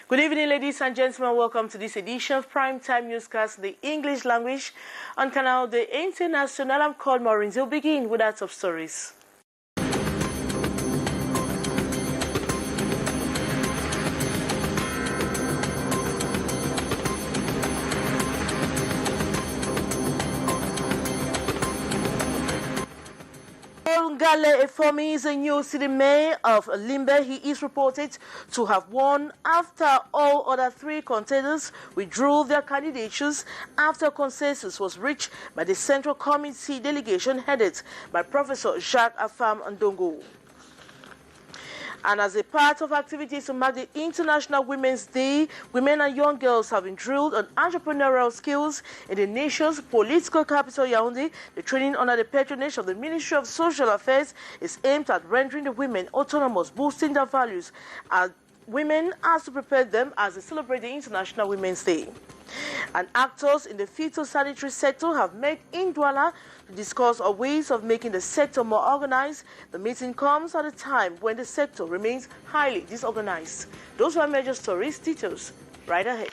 Good evening, ladies and gentlemen. Welcome to this edition of Primetime Newscast, the English language on Canal, the International. I'm called Maureen. We'll begin with our top stories. Ngale Efomi is a new city mayor of Limbe. He is reported to have won after all other three contenders withdrew their candidatures after consensus was reached by the Central Committee delegation headed by Professor Jacques Afam Ndongo. And as a part of activities to mark the International Women's Day, women and young girls have been drilled on entrepreneurial skills in the nation's political capital, Yaoundé. The training under the patronage of the Ministry of Social Affairs is aimed at rendering the women autonomous, boosting their values as women, as to prepare them as they celebrate the International Women's Day. And actors in the phytosanitary sector have met in Douala to discuss ways of making the sector more organized. The meeting comes at a time when the sector remains highly disorganized. Those were major stories. Details right ahead.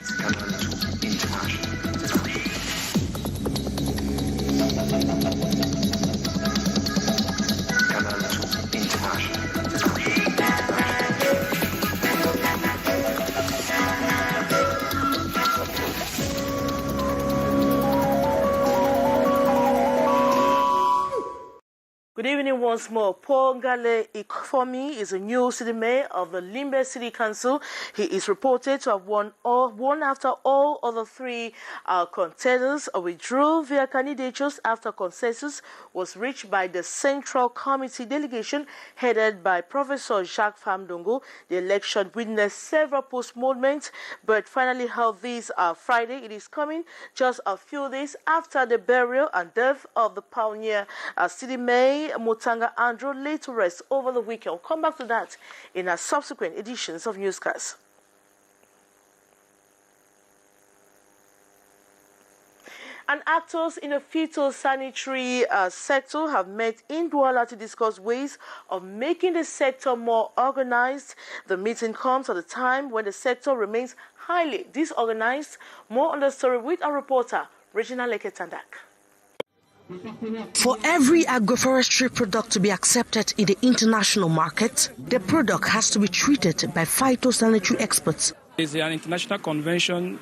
Good evening once more. Paul Ngale Efomi is a new city mayor of the Limbe City Council. He is reported to have won after all other three contenders withdrew their candidatures after consensus was reached by the Central Committee delegation headed by Professor Jacques Afam Ndongo. The election witnessed several post-movements, but finally held this Friday. It is coming just a few days after the burial and death of the pioneer city mayor Mutanga Andrew, laid to rest over the weekend. We'll come back to that in our subsequent editions of Newscast. And actors in the phytosanitary sector have met in Douala to discuss ways of making the sector more organized. The meeting comes at a time when the sector remains highly disorganized. More on the story with our reporter, Regina Leketandak. For every agroforestry product to be accepted in the international market, the product has to be treated by phytosanitary experts. It's an international convention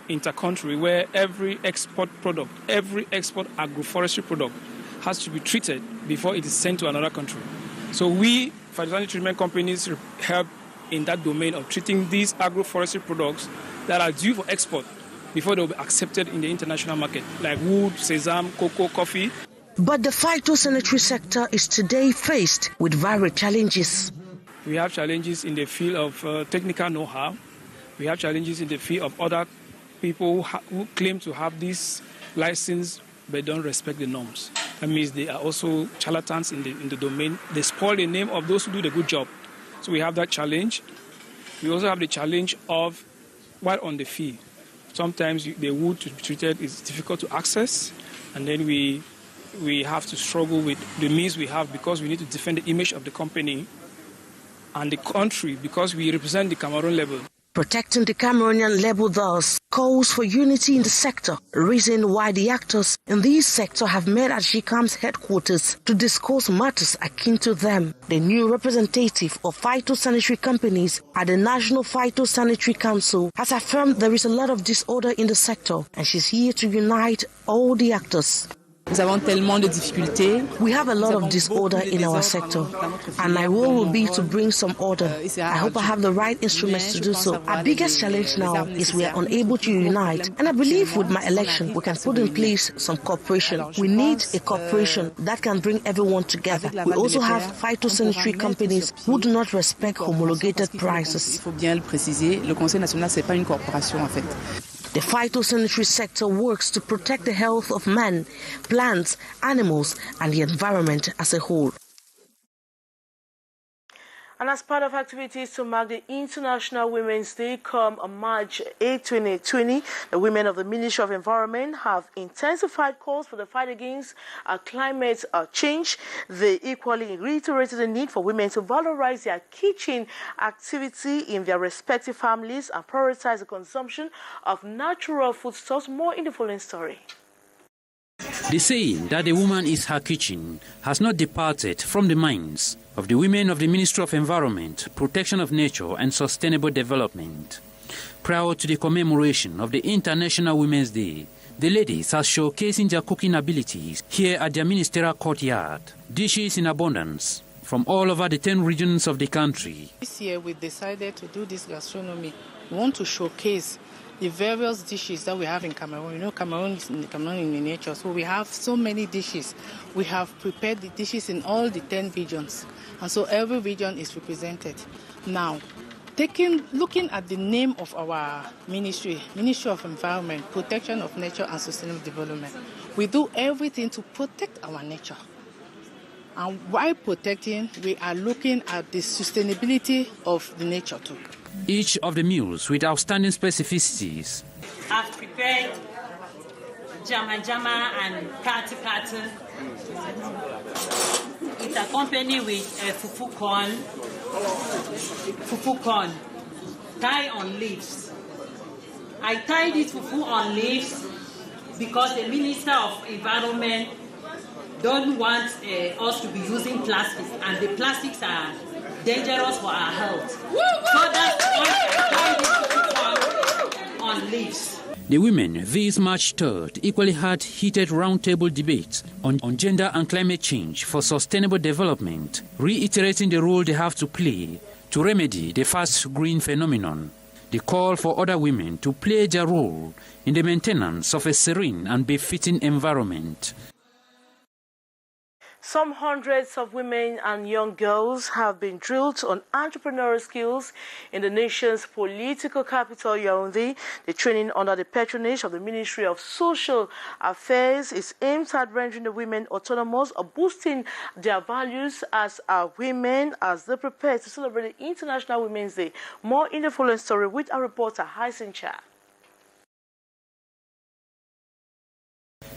inter-country where every export agroforestry product has to be treated before it is sent to another country. So we, phytosanitary treatment companies, help in that domain of treating these agroforestry products that are due for export before they'll be accepted in the international market, like wood, sesame, cocoa, coffee. But the phytosanitary sector is today faced with varied challenges. We have challenges in the field of technical know-how. We have challenges in the field of other people who claim to have this license but don't respect the norms. That means they are also charlatans in the domain. They spoil the name of those who do the good job. So we have that challenge. We also have the challenge of while on the field. Sometimes the wood to be treated is difficult to access, and then we have to struggle with the means we have because we need to defend the image of the company and the country because we represent the Cameroon level. Protecting the Cameroonian label thus calls for unity in the sector, a reason why the actors in this sector have met at GCAM's headquarters to discuss matters akin to them. The new representative of phytosanitary companies at the National Phytosanitary Council has affirmed there is a lot of disorder in the sector and she's here to unite all the actors. We have a lot of disorder in our sector, and my role will be to bring some order. I hope I have the right instruments to do so. Our biggest challenge now is we are unable to unite, and I believe with my election we can put in place some cooperation. We need a cooperation that can bring everyone together. We also have phytosanitary companies who do not respect homologated prices. The phytosanitary sector works to protect the health of man, plants, animals, and the environment as a whole. And as part of activities to mark the International Women's Day come on March 8, 2020, the women of the Ministry of Environment have intensified calls for the fight against climate change. They equally reiterated the need for women to valorize their kitchen activity in their respective families and prioritize the consumption of natural foodstuffs. More in the following story. The saying that a woman is her kitchen has not departed from the minds of the women of the Ministry of Environment, Protection of Nature and Sustainable Development. Prior to the commemoration of the International Women's Day, the ladies are showcasing their cooking abilities here at their ministerial courtyard. Dishes in abundance from all over the 10 regions of the country. This year we decided to do this gastronomy. We want to showcase the various dishes that we have in Cameroon. You know, Cameroon is in nature, so we have so many dishes. We have prepared the dishes in all the 10 regions, and so every region is represented. Now, looking at the name of our Ministry of Environment, Protection of Nature and Sustainable Development, we do everything to protect our nature. And while protecting, we are looking at the sustainability of the nature too. Each of the meals with outstanding specificities. I've prepared jama and kati. It's accompanied with fufu corn, tied on leaves. I tied this fufu on leaves because the Minister of Environment don't want us to be using plastics, and the plastics are dangerous for our health. So that's why I tied this on leaves. The women this March 3rd equally had heated roundtable debates on gender and climate change for sustainable development, reiterating the role they have to play to remedy the fast green phenomenon. The call for other women to play their role in the maintenance of a serene and befitting environment. Some hundreds of women and young girls have been drilled on entrepreneurial skills in the nation's political capital, Yaoundé. The training under the patronage of the Ministry of Social Affairs is aimed at rendering the women autonomous or boosting their values as women as they prepare to celebrate the International Women's Day. More in the following story with our reporter, Haisincha.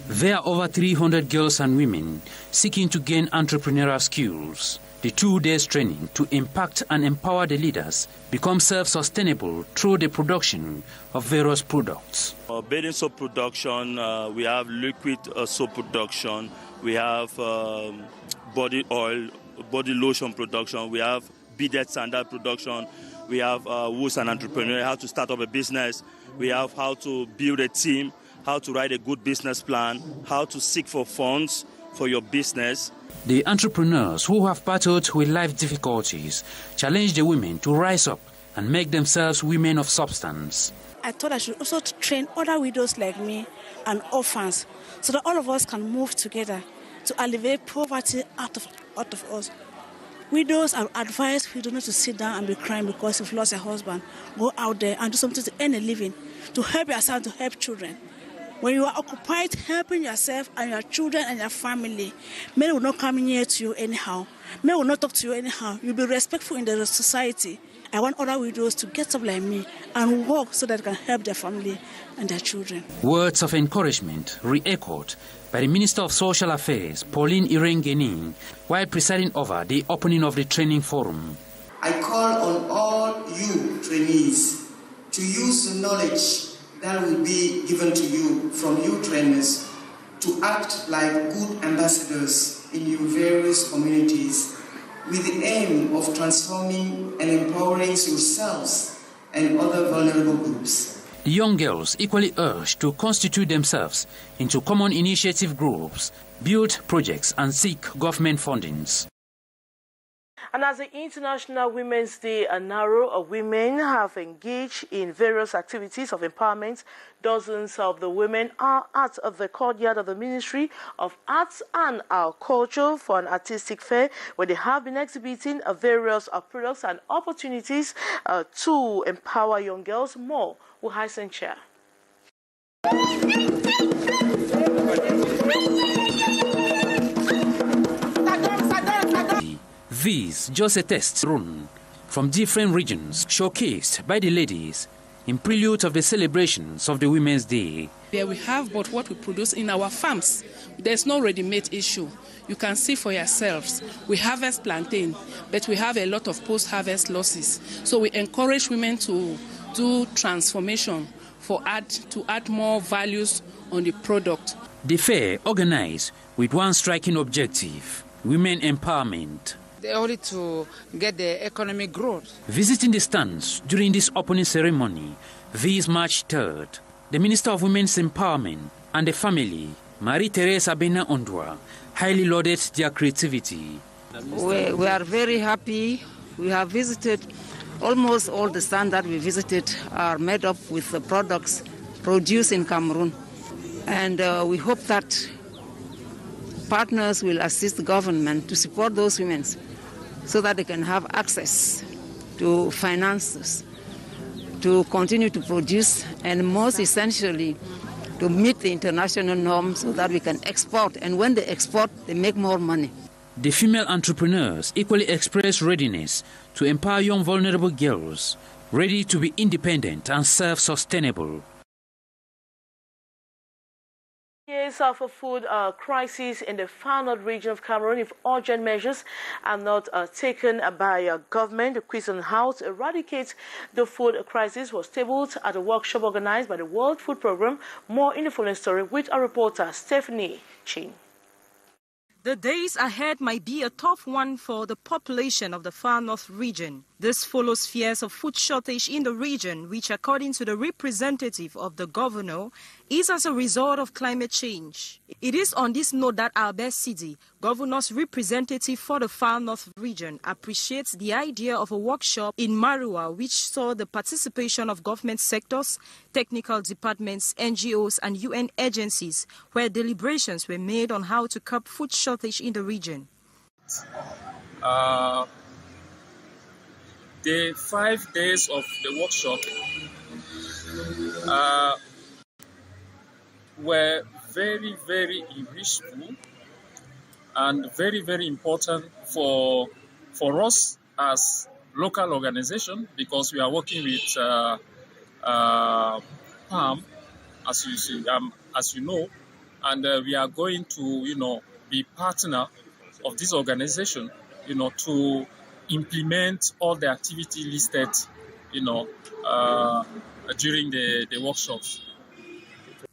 There are over 300 girls and women seeking to gain entrepreneurial skills. The 2 days training to impact and empower the leaders become self-sustainable through the production of various products. Bathing soap production, we have liquid soap production, we have body oil, body lotion production, we have beaded sandal production, we have who's an entrepreneur, how to start up a business, we have how to build a team, how to write a good business plan, how to seek for funds for your business. The entrepreneurs who have battled with life difficulties challenge the women to rise up and make themselves women of substance. I thought I should also train other widows like me and orphans so that all of us can move together to alleviate poverty out of us. Widows are advised we don't need to sit down and be crying because you've lost a husband. Go out there and do something to earn a living, to help yourself, to help children. When you are occupied helping yourself and your children and your family, men will not come near to you anyhow. Men will not talk to you anyhow. You'll be respectful in the society. I want other widows to get up like me and work so that they can help their family and their children. Words of encouragement re-echoed by the Minister of Social Affairs, Pauline Irengenin, while presiding over the opening of the training forum. I call on all you trainees to use the knowledge that will be given to you from you trainers to act like good ambassadors in your various communities with the aim of transforming and empowering yourselves and other vulnerable groups. The young girls equally urged to constitute themselves into common initiative groups, build projects and seek government fundings. And as the International Women's Day narrow, women have engaged in various activities of empowerment. Dozens of the women are at the courtyard of the Ministry of Arts and Culture for an artistic fair where they have been exhibiting various products and opportunities to empower young girls. More with Hyson Chair. These just a test run from different regions showcased by the ladies in prelude of the celebrations of the Women's Day. There we have but what we produce in our farms. There's no ready-made issue. You can see for yourselves. We harvest plantain, but we have a lot of post-harvest losses. So we encourage women to do transformation to add more values on the product. The fair organized with one striking objective: women empowerment. Only to get the economic growth. Visiting the stands during this opening ceremony, this March 3rd, the Minister of Women's Empowerment and the family, Marie-Thérèse Abena Ondwa, highly lauded their creativity. We are very happy. We have visited almost all the stands that we visited are made up with the products produced in Cameroon. And we hope that partners will assist the government to support those women so that they can have access to finances, to continue to produce, and most essentially, to meet the international norms so that we can export. And when they export, they make more money. The female entrepreneurs equally express readiness to empower young vulnerable girls, ready to be independent and self-sustainable. Years of a food crisis in the far north region of Cameroon, if urgent measures are not taken by government. The question on how to eradicate the food crisis was tabled at a workshop organized by the World Food Programme. More in the following story with our reporter Stephanie Chin. The days ahead might be a tough one for the population of the far north region. This follows fears of food shortage in the region, which, according to the representative of the governor, is as a result of climate change. It is on this note that Albert Sidi, governor's representative for the far north region, appreciates the idea of a workshop in Marua, which saw the participation of government sectors, technical departments, NGOs and UN agencies, where deliberations were made on how to curb food shortage in the region. The 5 days of the workshop were very, very enrichful and very, very important for us as local organization, because we are working with PAM, as you know, and we are going to, be partner of this organization, to implement all the activity listed, during the workshops.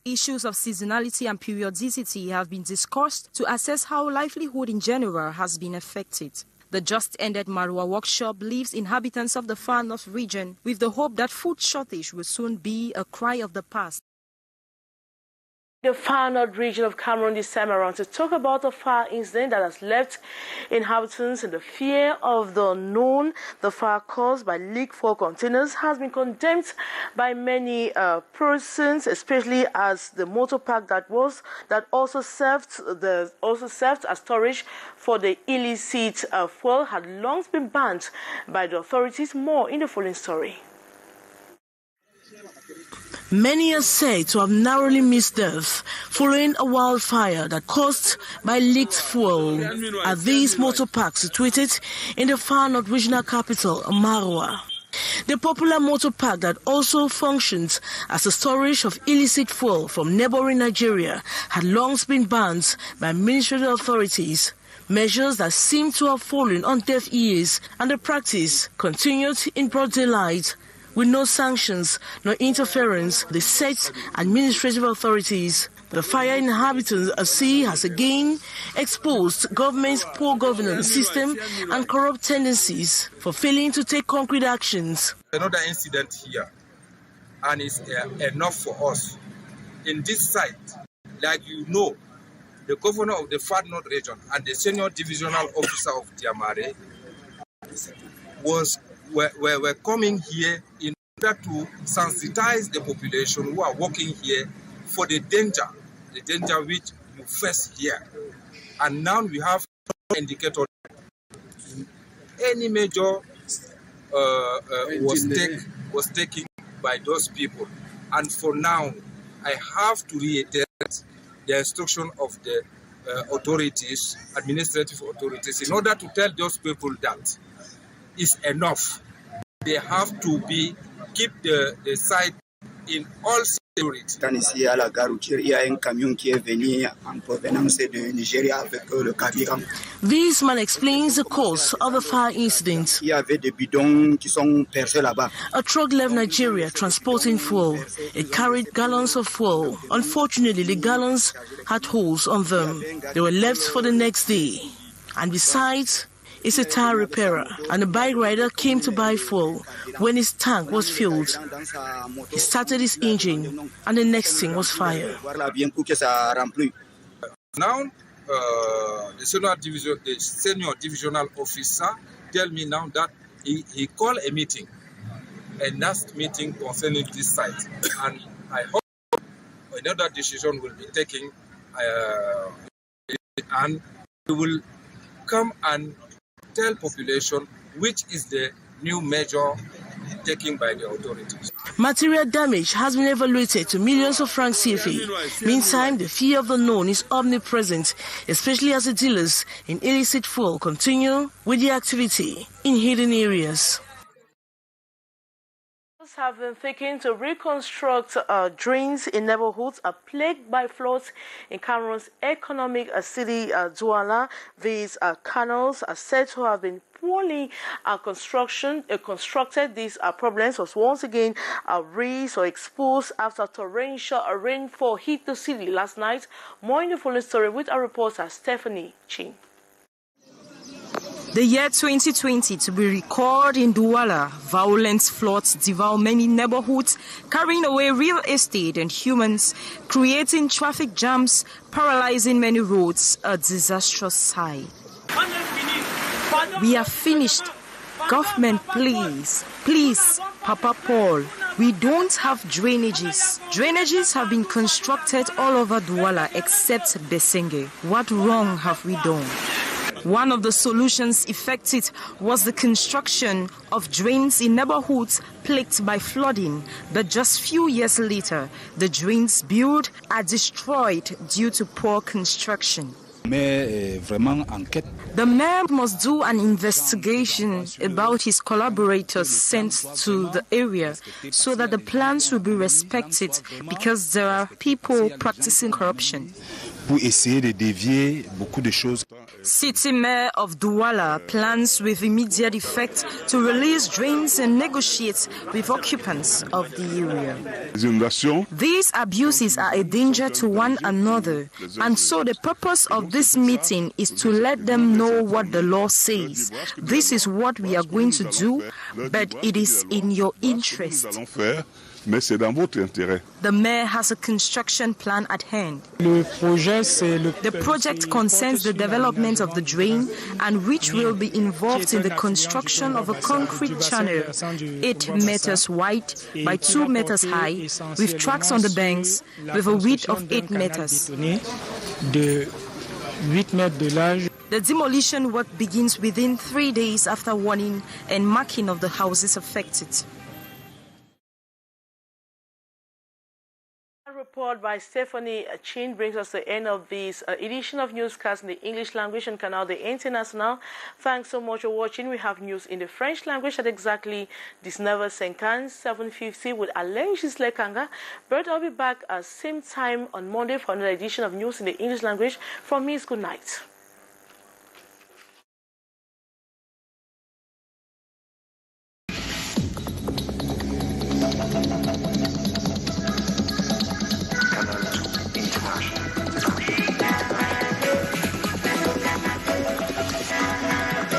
Issues of seasonality and periodicity have been discussed to assess how livelihood in general has been affected. The just-ended Marua workshop leaves inhabitants of the far north region with the hope that food shortage will soon be a cry of the past. The far north region of Cameroon this time around to talk about a fire incident that has left inhabitants in the fear of the unknown. The fire caused by leaked fuel containers has been condemned by many persons, especially as the motor park that also served as storage for the illicit fuel had long been banned by the authorities. More in the following story. Many are said to have narrowly missed death following a wildfire that caused by leaked fuel at these motor parks situated in the far north regional capital, Marua. The popular motor park that also functions as a storage of illicit fuel from neighboring Nigeria had long been banned by administrative authorities, measures that seem to have fallen on deaf ears, and the practice continued in broad daylight with no sanctions nor interference with the set administrative authorities. The fire inhabitants see has again exposed government's poor governance system and corrupt tendencies for failing to take concrete actions. Another incident here, and it's enough for us. In this site, like the governor of the Far North region and the senior divisional officer of Tiamare were coming here in order to sensitize the population who are working here for the danger which you face here. And now we have indicator any measure was taken by those people. And for now, I have to reiterate the instruction of the authorities, administrative authorities, in order to tell those people that it's enough. They have to keep the site in all security. Ici à la gare routière, il y a un camion qui est venu en provenance de Nigeria avec le carburant. This man explains the cause of the fire incident. Il y avait des bidons qui sont percés là-bas. A truck left Nigeria transporting fuel. It carried gallons of fuel. Unfortunately, the gallons had holes on them. They were left for the next day. And besides, it's a tire repairer, and a bike rider came to buy fuel. When his tank was filled, he started his engine, and the next thing was fire. Now, the senior divisional officer tell me now that he called a meeting, a last meeting concerning this site, and I hope another decision will be taken, and we will come and tell population which is the new measure taken by the authorities. Material damage has been evaluated to millions of francs CFA. Meantime, the fear of the known is omnipresent, especially as the dealers in illicit fuel continue with the activity in hidden areas. Have been thinking to reconstruct drains in neighborhoods plagued by floods in Cameroon's economic city, Douala. These canals are said to have been poorly constructed. These problems was once again raised or exposed after torrential rainfall hit the city last night. More in the following story with our reporter Stephanie Chin. The year 2020 to be recorded in Douala. Violent floods devour many neighborhoods, carrying away real estate and humans, creating traffic jams, paralyzing many roads, a disastrous sight. We are finished. Government, please, Papa Paul. We don't have drainages. Drainages have been constructed all over Douala except Besenge. What wrong have we done? One of the solutions effected was the construction of drains in neighborhoods plagued by flooding, but just few years later, the drains built are destroyed due to poor construction. The mayor must do an investigation about his collaborators sent to the area so that the plans will be respected, because there are people practicing corruption. City Mayor of Douala plans with immediate effect to release drains and negotiate with occupants of the area. These abuses are a danger to one another, and so the purpose of this meeting is to let them know what the law says. This is what we are going to do, but it is in your interest. Mais c'est dans votre intérêt. The mayor has a construction plan at hand. The project concerns the development of the drain, and which will be involved in the construction of a concrete channel 8 meters wide by 2 meters high, with tracks on the banks, with a width of 8 meters. The demolition work begins within 3 days after warning and marking of the houses affected. Report by Stephanie Chin brings us to the end of this edition of newscast in the English language on Canal the International. Thanks so much for watching. We have news in the French language at exactly 19:50, 7:50 with Alain Gislekanga. But I'll be back at same time on Monday for another edition of news in the English language. From me, good night.